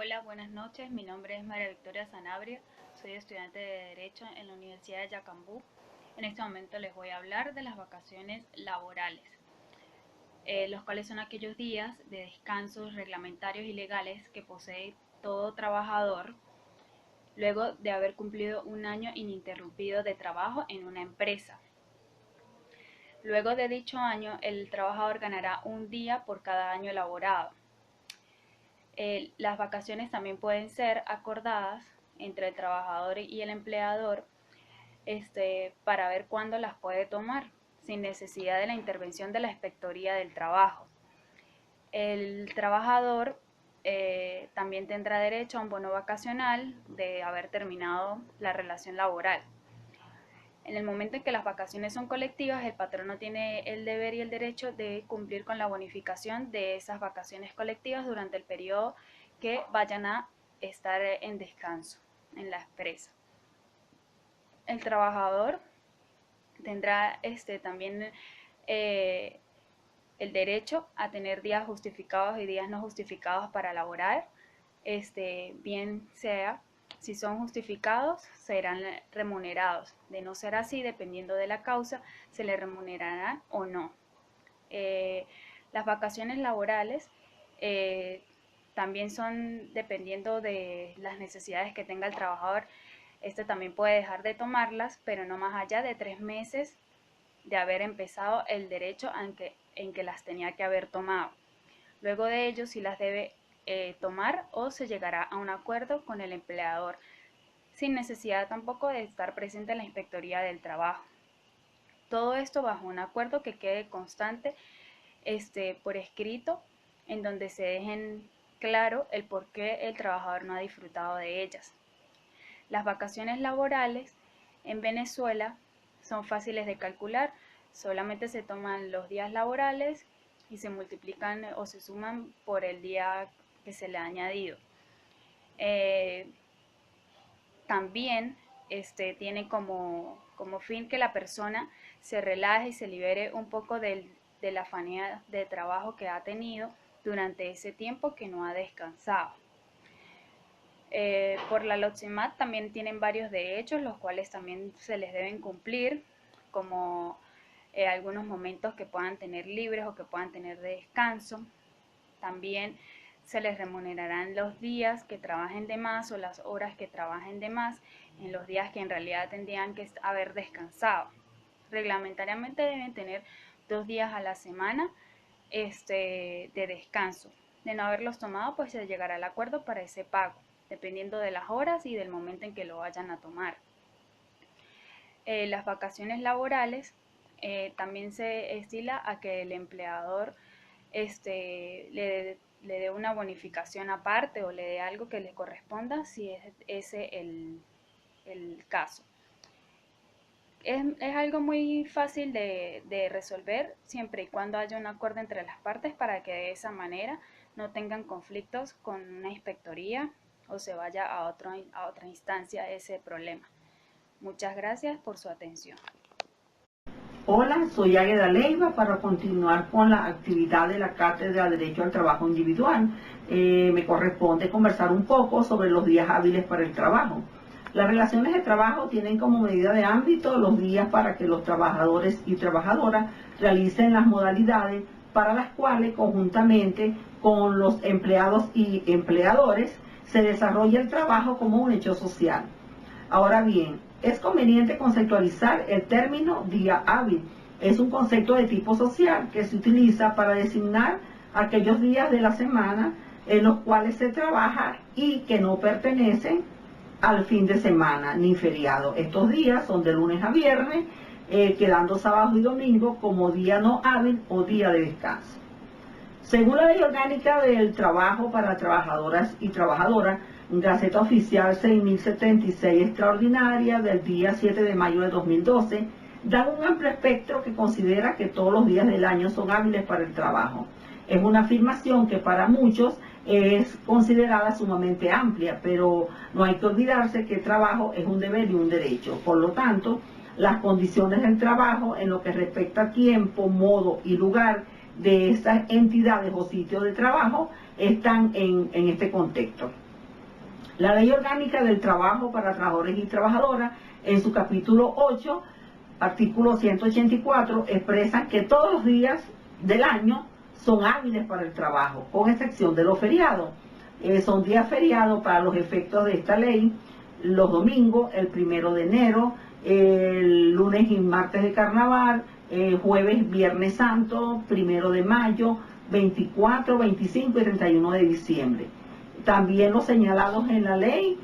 Hola, buenas noches. Mi nombre es María Victoria Sanabria. Soy estudiante de Derecho en la Universidad de Yacambú. En este momento les voy a hablar de las vacaciones laborales, los cuales son aquellos días de descansos reglamentarios y legales que posee todo trabajador luego de haber cumplido un año ininterrumpido de trabajo en una empresa. Luego de dicho año, el trabajador ganará un día por cada año laborado. Las vacaciones también pueden ser acordadas entre el trabajador y el empleador para ver cuándo las puede tomar, sin necesidad de la intervención de la Inspectoría del Trabajo. El trabajador también tendrá derecho a un bono vacacional de haber terminado la relación laboral. En el momento en que las vacaciones son colectivas, el patrono tiene el deber y el derecho de cumplir con la bonificación de esas vacaciones colectivas durante el periodo que vayan a estar en descanso en la empresa. El trabajador tendrá también el derecho a tener días justificados y días no justificados para laborar, bien sea si son justificados, serán remunerados. De no ser así, dependiendo de la causa, se les remunerarán o no. Las vacaciones laborales también son dependiendo de las necesidades que tenga el trabajador. También puede dejar de tomarlas, pero no más allá de 3 meses de haber empezado el derecho en que las tenía que haber tomado. Luego de ello, sí las debe tomar o se llegará a un acuerdo con el empleador, sin necesidad tampoco de estar presente en la Inspectoría del Trabajo. Todo esto bajo un acuerdo que quede constante por escrito, en donde se dejen claro el por qué el trabajador no ha disfrutado de ellas. Las vacaciones laborales en Venezuela son fáciles de calcular, solamente se toman los días laborales y se multiplican o se suman por el día que se le ha añadido. También tiene como fin que la persona se relaje y se libere un poco de la afanía de trabajo que ha tenido durante ese tiempo que no ha descansado. Por la LOCSEMAT también tienen varios derechos, los cuales también se les deben cumplir, como algunos momentos que puedan tener libres o que puedan tener de descanso. También se les remunerarán los días que trabajen de más o las horas que trabajen de más en los días que en realidad tendrían que haber descansado. Reglamentariamente deben tener 2 días a la semana de descanso. De no haberlos tomado, pues se llegará al acuerdo para ese pago, dependiendo de las horas y del momento en que lo vayan a tomar. Las vacaciones laborales también se estila a que el empleador le dé una bonificación aparte o le dé algo que le corresponda si es ese el caso. Es algo muy fácil de resolver siempre y cuando haya un acuerdo entre las partes para que de esa manera no tengan conflictos con una inspectoría o se vaya a otra instancia ese problema. Muchas gracias por su atención. Hola, soy Águeda Leiva para continuar con la actividad de la Cátedra de Derecho al Trabajo Individual. Me corresponde conversar un poco sobre los días hábiles para el trabajo. Las relaciones de trabajo tienen como medida de ámbito los días para que los trabajadores y trabajadoras realicen las modalidades para las cuales conjuntamente con los empleados y empleadores se desarrolla el trabajo como un hecho social. Ahora bien, es conveniente conceptualizar el término día hábil. Es un concepto de tipo social que se utiliza para designar aquellos días de la semana en los cuales se trabaja y que no pertenecen al fin de semana ni feriado. Estos días son de lunes a viernes, quedando sábado y domingo como día no hábil o día de descanso. Según la Ley Orgánica del Trabajo para Trabajadoras y Trabajadoras, Gaceta Oficial 6076 extraordinaria del día 7 de mayo de 2012, da un amplio espectro que considera que todos los días del año son hábiles para el trabajo. Es una afirmación que para muchos es considerada sumamente amplia, pero no hay que olvidarse que el trabajo es un deber y un derecho. Por lo tanto, las condiciones del trabajo en lo que respecta a tiempo, modo y lugar de estas entidades o sitios de trabajo están en este contexto. La Ley Orgánica del Trabajo para Trabajadores y Trabajadoras, en su capítulo 8, artículo 184, expresan que todos los días del año son hábiles para el trabajo, con excepción de los feriados. Son días feriados para los efectos de esta ley: los domingos, el 1 de enero, el lunes y martes de carnaval, jueves, viernes santo, 1 de mayo, 24, 25 y 31 de diciembre. También los señalados en la ley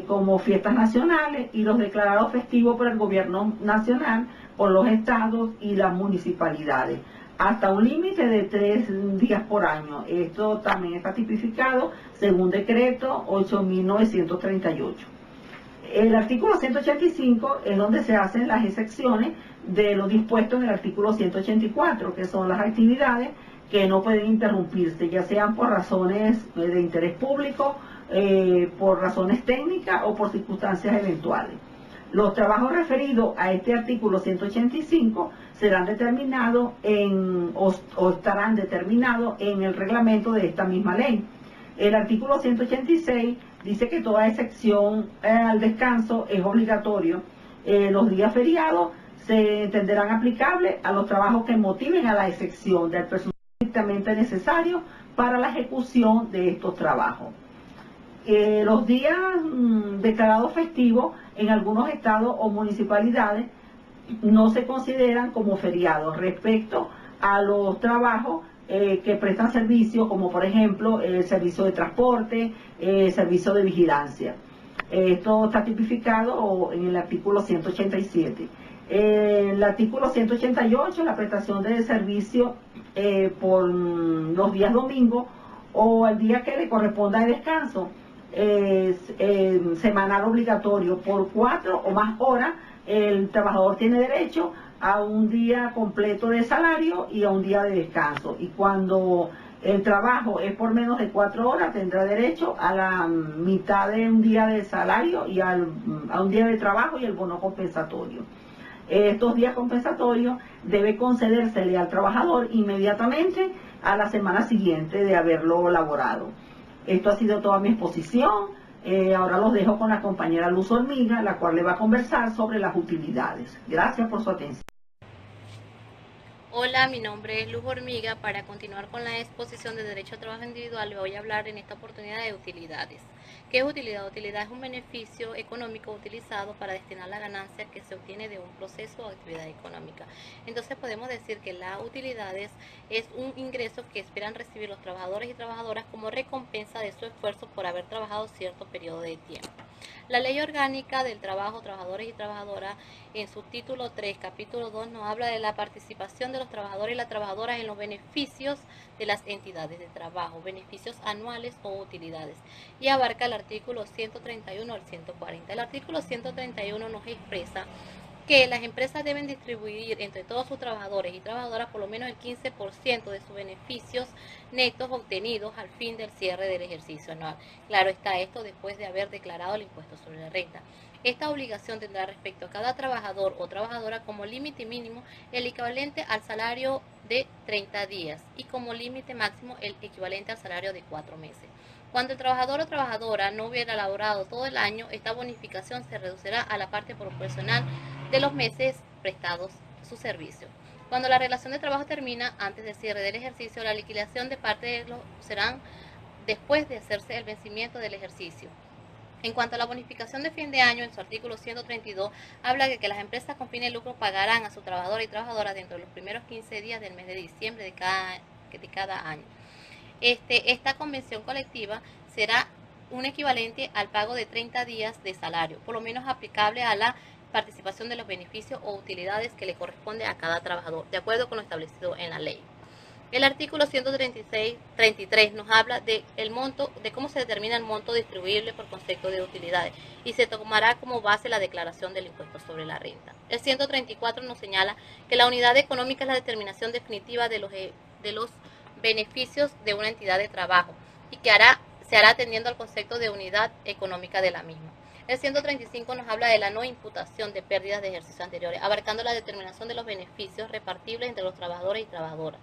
como fiestas nacionales y los declarados festivos por el gobierno nacional, por los estados y las municipalidades, hasta un límite de 3 días por año. Esto también está tipificado según decreto 8.938. El artículo 185 es donde se hacen las excepciones de lo dispuesto en el artículo 184, que son las actividades que no pueden interrumpirse, ya sean por razones de interés público, por razones técnicas o por circunstancias eventuales. Los trabajos referidos a este artículo 185 serán determinados o estarán determinados en el reglamento de esta misma ley. El artículo 186 dice que toda excepción al descanso es obligatorio. Los días feriados se entenderán aplicables a los trabajos que motiven a la excepción del personal estrictamente necesario para la ejecución de estos trabajos. Los días declarados festivos en algunos estados o municipalidades no se consideran como feriados respecto a los trabajos que prestan servicio, como por ejemplo el servicio de transporte, servicio de vigilancia. Esto está tipificado en el artículo 187. El artículo 188, la prestación de servicio por los días domingos o el día que le corresponda de descanso, semanal obligatorio, por 4 o más horas, el trabajador tiene derecho a un día completo de salario y a un día de descanso. Y cuando el trabajo es por menos de 4 horas, tendrá derecho a la mitad de un día de salario y a un día de trabajo y el bono compensatorio. Estos días compensatorios debe concedérsele al trabajador inmediatamente a la semana siguiente de haberlo laborado. Esto ha sido toda mi exposición. Ahora los dejo con la compañera Luz Hormiga, la cual le va a conversar sobre las utilidades. Gracias por su atención. Hola, mi nombre es Luz Hormiga. Para continuar con la exposición de Derecho a Trabajo Individual, le voy a hablar en esta oportunidad de utilidades. ¿Qué es utilidad? Utilidad es un beneficio económico utilizado para destinar la ganancia que se obtiene de un proceso o actividad económica. Entonces podemos decir que las utilidades es un ingreso que esperan recibir los trabajadores y trabajadoras como recompensa de su esfuerzo por haber trabajado cierto periodo de tiempo. La Ley Orgánica del Trabajo, Trabajadores y Trabajadoras, en su título 3, capítulo 2, nos habla de la participación de los trabajadores y las trabajadoras en los beneficios de las entidades de trabajo, beneficios anuales o utilidades, y abarca el artículo 131 al 140. El artículo 131 nos expresa que las empresas deben distribuir entre todos sus trabajadores y trabajadoras por lo menos el 15% de sus beneficios netos obtenidos al fin del cierre del ejercicio anual. Claro está esto después de haber declarado el impuesto sobre la renta. Esta obligación tendrá respecto a cada trabajador o trabajadora como límite mínimo el equivalente al salario de 30 días y como límite máximo el equivalente al salario de 4 meses. Cuando el trabajador o trabajadora no hubiera laborado todo el año, esta bonificación se reducirá a la parte proporcional de los meses prestados su servicio. Cuando la relación de trabajo termina antes del cierre del ejercicio, la liquidación de parte de los serán después de hacerse el vencimiento del ejercicio. En cuanto a la bonificación de fin de año, en su artículo 132, habla de que las empresas con fin de lucro pagarán a sus trabajadores y trabajadoras dentro de los primeros 15 días del mes de diciembre de cada año. Esta convención colectiva será un equivalente al pago de 30 días de salario, por lo menos aplicable a la participación de los beneficios o utilidades que le corresponde a cada trabajador, de acuerdo con lo establecido en la ley. El artículo 133 nos habla de cómo se determina el monto distribuible por concepto de utilidades y se tomará como base la declaración del impuesto sobre la renta. El 134 nos señala que la unidad económica es la determinación definitiva de los beneficios de una entidad de trabajo y que se hará atendiendo al concepto de unidad económica de la misma. El 135 nos habla de la no imputación de pérdidas de ejercicios anteriores, abarcando la determinación de los beneficios repartibles entre los trabajadores y trabajadoras.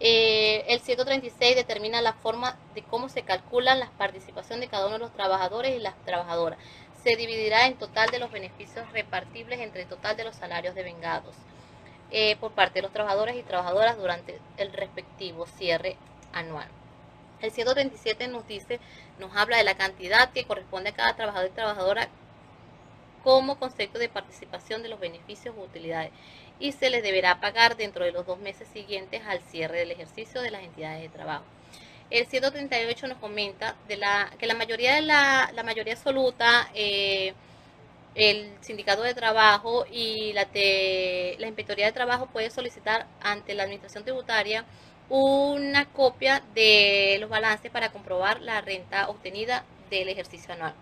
El 136 determina la forma de cómo se calculan la participación de cada uno de los trabajadores y las trabajadoras. Se dividirá en total de los beneficios repartibles entre el total de los salarios devengados por parte de los trabajadores y trabajadoras durante el respectivo cierre anual. El 137 nos habla de la cantidad que corresponde a cada trabajador y trabajadora como concepto de participación de los beneficios u utilidades y se les deberá pagar dentro de los 2 meses siguientes al cierre del ejercicio de las entidades de trabajo. El 138 nos comenta que la mayoría absoluta, el sindicato de trabajo y la inspectoría de trabajo puede solicitar ante la administración tributaria una copia de los balances para comprobar la renta obtenida del ejercicio anual.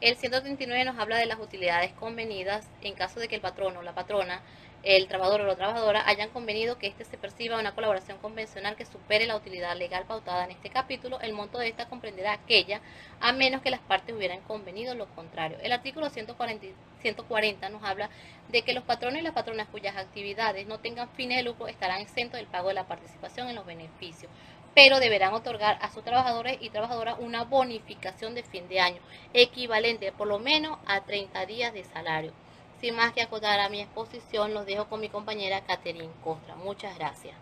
El 139 nos habla de las utilidades convenidas en caso de que el patrono o la patrona, el trabajador o la trabajadora hayan convenido que éste se perciba una colaboración convencional que supere la utilidad legal pautada en este capítulo. El monto de esta comprenderá aquella, a menos que las partes hubieran convenido lo contrario. El artículo 140 nos habla de que los patronos y las patronas cuyas actividades no tengan fines de lucro estarán exentos del pago de la participación en los beneficios, pero deberán otorgar a sus trabajadores y trabajadoras una bonificación de fin de año, equivalente por lo menos a 30 días de salario. Sin más que acotar a mi exposición, los dejo con mi compañera Caterine Costra. Muchas gracias.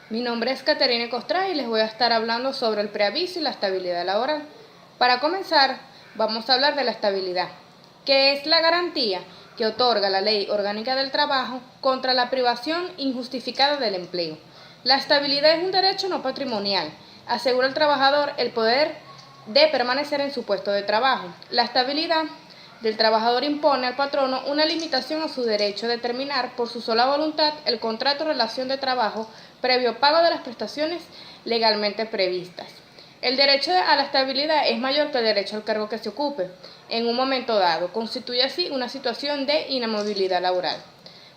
Mi nombre es Caterine Costra y les voy a estar hablando sobre el preaviso y la estabilidad laboral. Para comenzar, vamos a hablar de la estabilidad, que es la garantía que otorga la Ley Orgánica del Trabajo contra la privación injustificada del empleo. La estabilidad es un derecho no patrimonial. Asegura al trabajador el poder de permanecer en su puesto de trabajo. La estabilidad del trabajador impone al patrono una limitación a su derecho a determinar por su sola voluntad el contrato o relación de trabajo previo pago de las prestaciones legalmente previstas. El derecho a la estabilidad es mayor que el derecho al cargo que se ocupe en un momento dado. Constituye así una situación de inamovilidad laboral.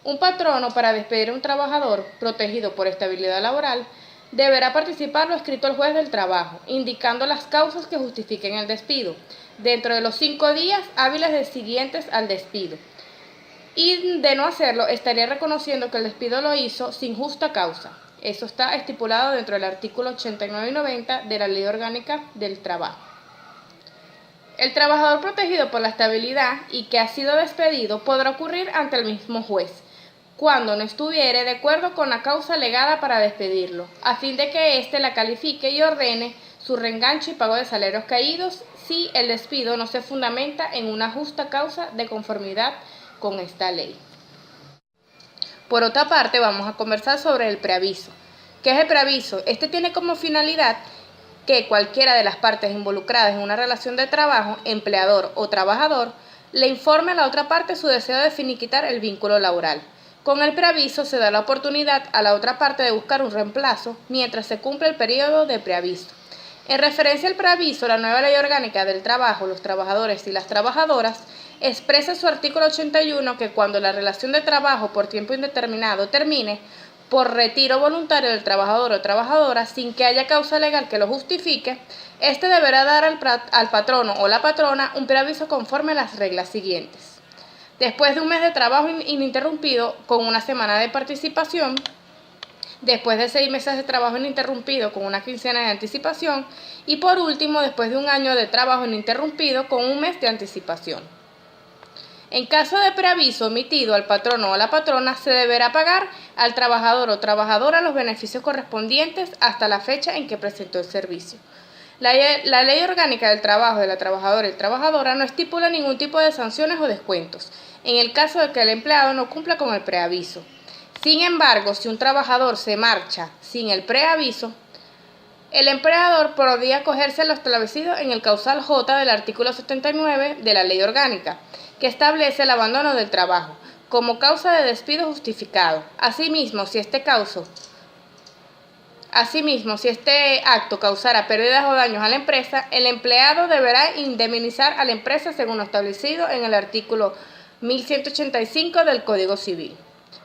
Un patrono, para despedir a un trabajador protegido por estabilidad laboral, deberá participar lo escrito al juez del trabajo, indicando las causas que justifiquen el despido, dentro de los 5 días hábiles siguientes al despido. Y de no hacerlo, estaría reconociendo que el despido lo hizo sin justa causa. Eso está estipulado dentro del artículo 89 y 90 de la Ley Orgánica del Trabajo. El trabajador protegido por la estabilidad y que ha sido despedido podrá ocurrir ante el mismo juez, cuando no estuviere de acuerdo con la causa alegada para despedirlo, a fin de que éste la califique y ordene su reenganche y pago de salarios caídos si el despido no se fundamenta en una justa causa de conformidad con esta ley. Por otra parte, vamos a conversar sobre el preaviso. ¿Qué es el preaviso? Este tiene como finalidad que cualquiera de las partes involucradas en una relación de trabajo, empleador o trabajador, le informe a la otra parte su deseo de finiquitar el vínculo laboral. Con el preaviso se da la oportunidad a la otra parte de buscar un reemplazo mientras se cumple el periodo de preaviso. En referencia al preaviso, la nueva Ley Orgánica del Trabajo, los trabajadores y las trabajadoras, expresa en su artículo 81 que cuando la relación de trabajo por tiempo indeterminado termine por retiro voluntario del trabajador o trabajadora sin que haya causa legal que lo justifique, éste deberá dar al patrono o la patrona un preaviso conforme a las reglas siguientes. Después de un mes de trabajo ininterrumpido con una semana de participación, después de 6 meses de trabajo ininterrumpido con una quincena de anticipación y por último después de un año de trabajo ininterrumpido con un mes de anticipación. En caso de preaviso emitido al patrono o la patrona, se deberá pagar al trabajador o trabajadora los beneficios correspondientes hasta la fecha en que presentó el servicio. La Ley Orgánica del Trabajo de la trabajadora y trabajadora no estipula ningún tipo de sanciones o descuentos en el caso de que el empleado no cumpla con el preaviso. Sin embargo, si un trabajador se marcha sin el preaviso, el empleador podría acogerse a lo establecido en el causal J del artículo 79 de la Ley Orgánica, que establece el abandono del trabajo como causa de despido justificado. Asimismo, si este acto causara pérdidas o daños a la empresa, el empleado deberá indemnizar a la empresa según lo establecido en el artículo 1185 del Código Civil.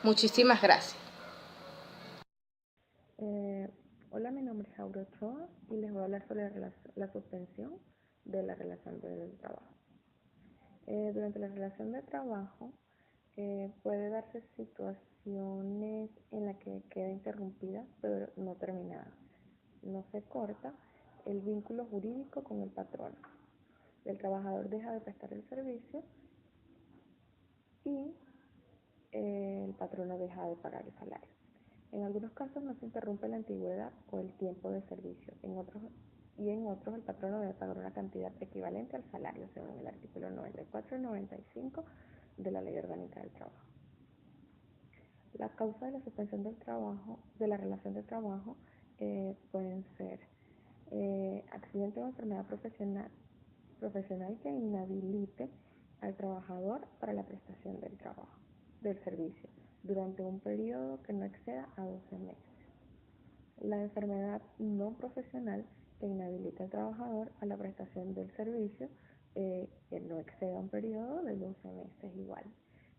Muchísimas gracias. Hola, mi nombre es Aura Ochoa y les voy a hablar sobre la suspensión de la relación de trabajo. Durante la relación de trabajo, Puede darse situaciones en las que queda interrumpida pero no terminada. No se corta el vínculo jurídico con el patrono. El trabajador deja de prestar el servicio y el patrono deja de pagar el salario. En algunos casos no se interrumpe la antigüedad o el tiempo de servicio. En otros el patrono debe pagar una cantidad equivalente al salario, según el artículo 94 y 95 de la Ley Orgánica del Trabajo. La causa de la suspensión del trabajo, de la relación de trabajo, pueden ser accidente o enfermedad profesional que inhabilite al trabajador para la prestación del servicio, durante un periodo que no exceda a 12 meses. La enfermedad no profesional que inhabilita al trabajador a la prestación del servicio que no exceda un periodo de 12 meses igual.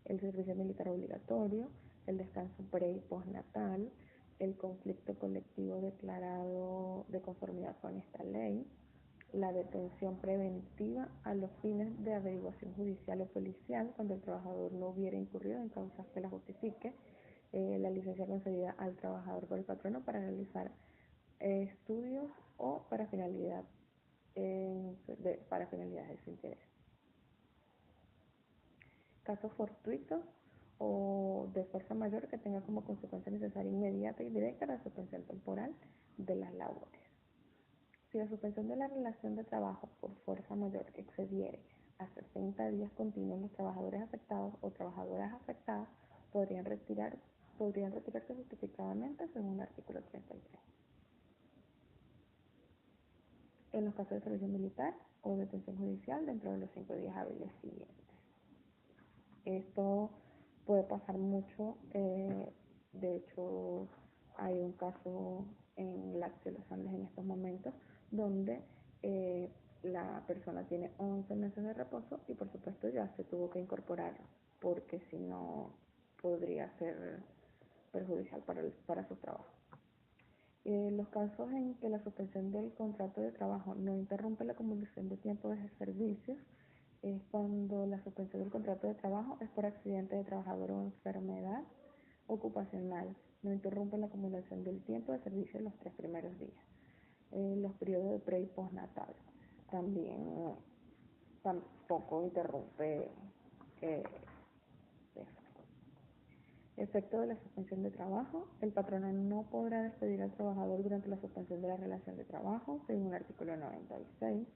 El servicio militar obligatorio, el descanso pre y postnatal, el conflicto colectivo declarado de conformidad con esta ley, la detención preventiva a los fines de averiguación judicial o policial cuando el trabajador no hubiera incurrido en causas que la justifique, la licencia concedida al trabajador por el patrono para realizar estudios o para finalidades de su interés. Casos fortuitos o de fuerza mayor que tenga como consecuencia necesaria inmediata y directa la suspensión temporal de las labores. Si la suspensión de la relación de trabajo por fuerza mayor excediere a 60 días continuos, los trabajadores afectados o trabajadoras afectadas podrían retirarse justificadamente según el artículo 33. En los casos de servicio militar o detención judicial dentro de los 5 días hábiles siguientes. Esto puede pasar mucho, de hecho hay un caso en LAC de los Andes en estos momentos donde la persona tiene 11 meses de reposo y por supuesto ya se tuvo que incorporar porque si no podría ser perjudicial para su trabajo. Los casos en que la suspensión del contrato de trabajo no interrumpe la acumulación de tiempo de servicios es cuando la suspensión del contrato de trabajo es por accidente de trabajador o enfermedad ocupacional. No interrumpe la acumulación del tiempo de servicio en los 3 primeros días. Los periodos de pre y postnatal también tampoco interrumpe eso. Efecto de la suspensión de trabajo. El patrono no podrá despedir al trabajador durante la suspensión de la relación de trabajo, según el artículo 96.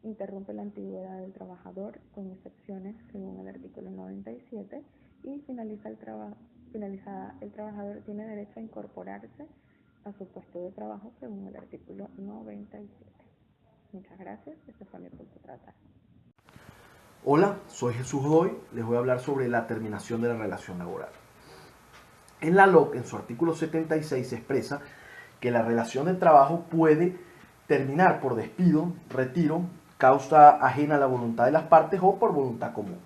Interrumpe la antigüedad del trabajador, con excepciones, según el artículo 97. Y finalizada el trabajador tiene derecho a incorporarse a su puesto de trabajo, según el artículo 97. Muchas gracias. Este fue mi punto a tratar. Hola, soy Jesús Godoy. Les voy a hablar sobre la terminación de la relación laboral. En la LOC, en su artículo 76, se expresa que la relación de trabajo puede terminar por despido, retiro, causa ajena a la voluntad de las partes o por voluntad común.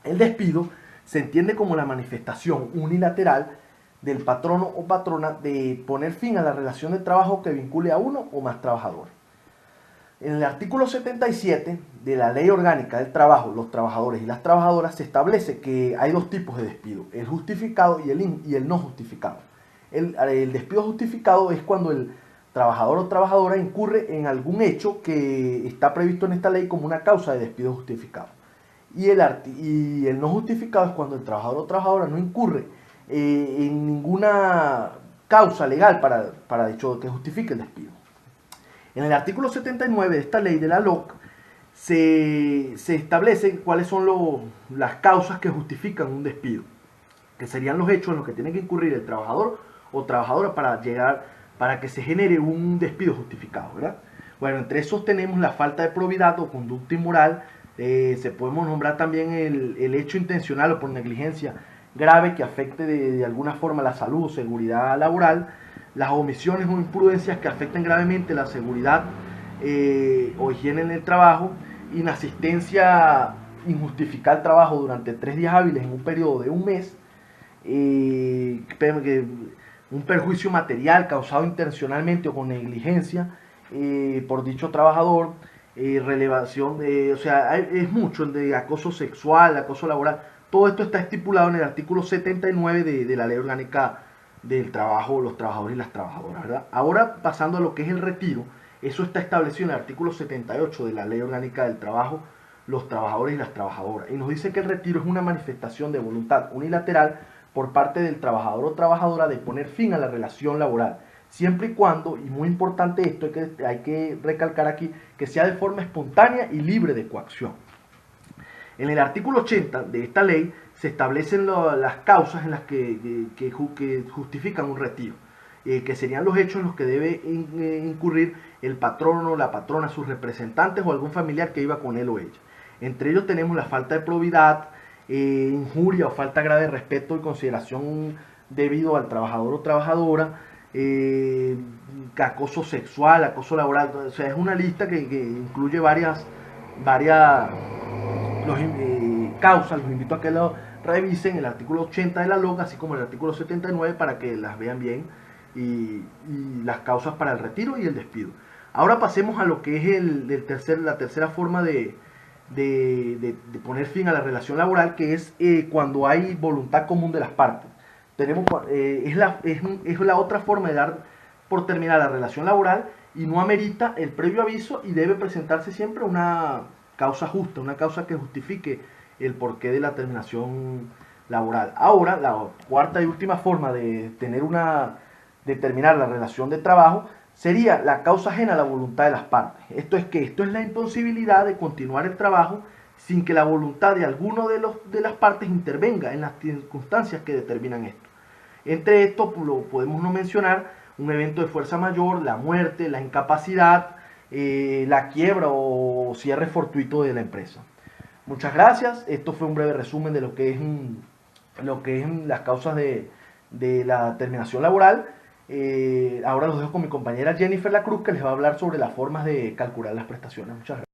El despido se entiende como la manifestación unilateral del patrono o patrona de poner fin a la relación de trabajo que vincule a uno o más trabajadores. En el artículo 77 de la Ley Orgánica del Trabajo, los trabajadores y las trabajadoras, se establece que hay 2 tipos de despido, el justificado y el no justificado. El despido justificado es cuando el trabajador o trabajadora incurre en algún hecho que está previsto en esta ley como una causa de despido justificado. Y el no justificado es cuando el trabajador o trabajadora no incurre en ninguna causa legal para dicho que justifique el despido. En el artículo 79 de esta ley de la LOC se establece cuáles son las causas que justifican un despido, que serían los hechos en los que tiene que incurrir el trabajador o trabajadora para que se genere un despido justificado, ¿verdad? Bueno, entre esos tenemos la falta de probidad o conducta inmoral, se podemos nombrar también el hecho intencional o por negligencia grave que afecte de alguna forma la salud o seguridad laboral, las omisiones o imprudencias que afecten gravemente la seguridad o higiene en el trabajo, inasistencia injustificada al trabajo durante 3 días hábiles en un periodo de un mes, un perjuicio material causado intencionalmente o con negligencia por dicho trabajador, relevación, o sea, es mucho el de acoso sexual, acoso laboral, todo esto está estipulado en el artículo 79 de la Ley Orgánica del Trabajo, los trabajadores y las trabajadoras, ¿verdad? Ahora, pasando a lo que es el retiro, eso está establecido en el artículo 78 de la Ley Orgánica del Trabajo, los trabajadores y las trabajadoras. Y nos dice que el retiro es una manifestación de voluntad unilateral por parte del trabajador o trabajadora de poner fin a la relación laboral, siempre y cuando, y muy importante esto, hay que recalcar aquí, que sea de forma espontánea y libre de coacción. En el artículo 80 de esta ley se establecen las causas en las que justifican un retiro, que serían los hechos en los que debe incurrir el patrono, la patrona, sus representantes o algún familiar que iba con él o ella. Entre ellos tenemos la falta de probidad, injuria o falta grave de respeto y consideración debido al trabajador o trabajadora, acoso sexual, acoso laboral. O sea, es una lista que incluye varias causas. Los invito a que lo revisen, el artículo 80 de la LOC, así como el artículo 79, para que las vean bien, y las causas para el retiro y el despido. Ahora pasemos a lo que es la tercera forma de poner fin a la relación laboral, que es cuando hay voluntad común de las partes. Es la otra forma de dar por terminar la relación laboral y no amerita el previo aviso, y debe presentarse siempre una causa justa, una causa que justifique el porqué de la terminación laboral. Ahora, la cuarta y última forma de terminar la relación de trabajo sería la causa ajena a la voluntad de las partes. Esto es la imposibilidad de continuar el trabajo sin que la voluntad de alguno de las partes intervenga en las circunstancias que determinan esto. Entre esto podemos no mencionar un evento de fuerza mayor, la muerte, la incapacidad, la quiebra o cierre fortuito de la empresa. Muchas gracias. Esto fue un breve resumen de lo que es las causas de la terminación laboral. Ahora los dejo con mi compañera Jennifer Lacruz, que les va a hablar sobre las formas de calcular las prestaciones. Muchas gracias.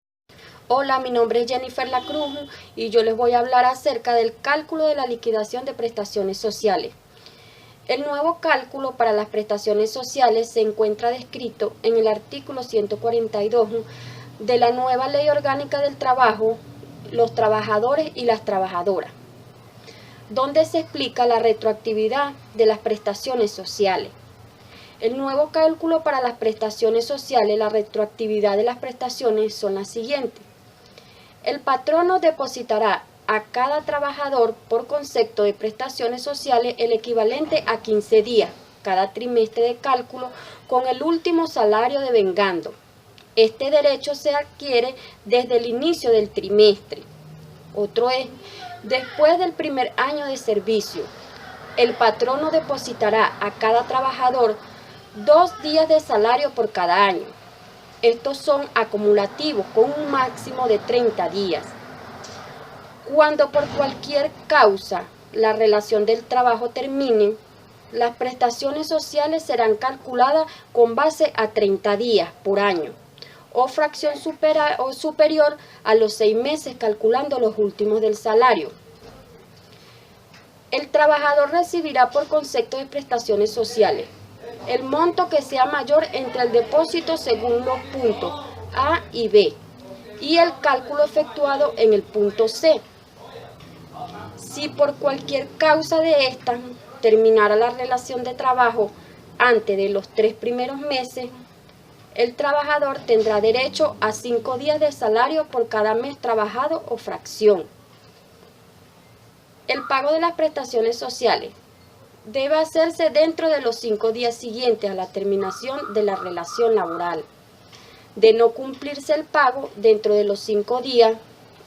Hola, mi nombre es Jennifer Lacruz y yo les voy a hablar acerca del cálculo de la liquidación de prestaciones sociales. El nuevo cálculo para las prestaciones sociales se encuentra descrito en el artículo 142 de la nueva Ley Orgánica del Trabajo, los trabajadores y las trabajadoras, donde se explica la retroactividad de las prestaciones sociales. El nuevo cálculo para las prestaciones sociales, la retroactividad de las prestaciones son las siguientes. El patrono depositará a cada trabajador por concepto de prestaciones sociales el equivalente a 15 días, cada trimestre de cálculo, con el último salario devengando. Este derecho se adquiere desde el inicio del trimestre. Otro es, después del primer año de servicio, el patrono depositará a cada trabajador 2 días de salario por cada año. Estos son acumulativos con un máximo de 30 días. Cuando por cualquier causa la relación del trabajo termine, las prestaciones sociales serán calculadas con base a 30 días por año o fracción superior a los 6 meses calculando los últimos del salario. El trabajador recibirá por concepto de prestaciones sociales el monto que sea mayor entre el depósito según los puntos A y B y el cálculo efectuado en el punto C. Si por cualquier causa de esta terminara la relación de trabajo antes de los 3 primeros meses, el trabajador tendrá derecho a 5 días de salario por cada mes trabajado o fracción. El pago de las prestaciones sociales debe hacerse dentro de los 5 días siguientes a la terminación de la relación laboral. De no cumplirse el pago dentro de los 5 días,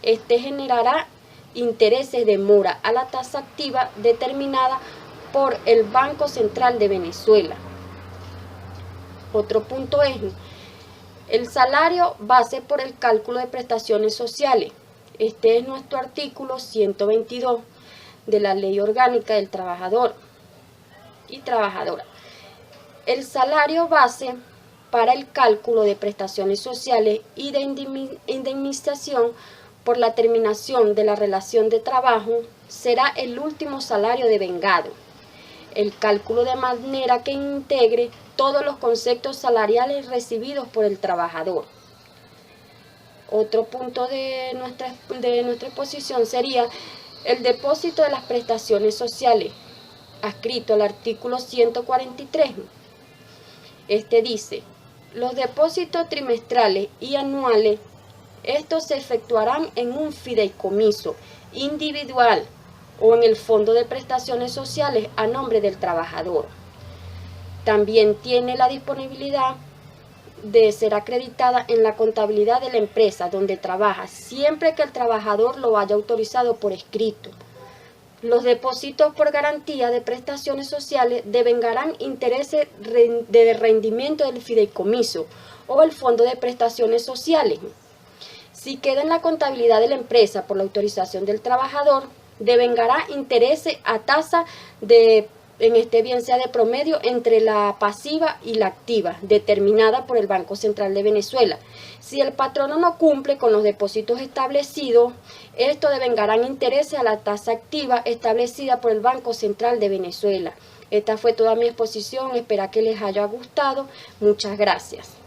este generará intereses de mora a la tasa activa determinada por el Banco Central de Venezuela. Otro punto es el salario base por el cálculo de prestaciones sociales. Este es nuestro artículo 122 de la Ley Orgánica del Trabajador y Trabajadora. El salario base para el cálculo de prestaciones sociales y de indemnización por la terminación de la relación de trabajo será el último salario devengado. El cálculo de manera que integre todos los conceptos salariales recibidos por el trabajador. Otro punto de nuestra exposición sería El depósito de las prestaciones sociales, adscrito al artículo 143, dice: los depósitos trimestrales y anuales, estos se efectuarán en un fideicomiso individual o en el Fondo de Prestaciones Sociales a nombre del trabajador. También tiene la disponibilidad de ser acreditada en la contabilidad de la empresa donde trabaja, siempre que el trabajador lo haya autorizado por escrito. Los depósitos por garantía de prestaciones sociales devengarán intereses de rendimiento del fideicomiso o el Fondo de Prestaciones Sociales. Si queda en la contabilidad de la empresa por la autorización del trabajador, devengará intereses a tasa de, bien sea de promedio entre la pasiva y la activa, determinada por el Banco Central de Venezuela. Si el patrono no cumple con los depósitos establecidos, estos devengarán intereses a la tasa activa establecida por el Banco Central de Venezuela. Esta fue toda mi exposición, espero que les haya gustado. Muchas gracias.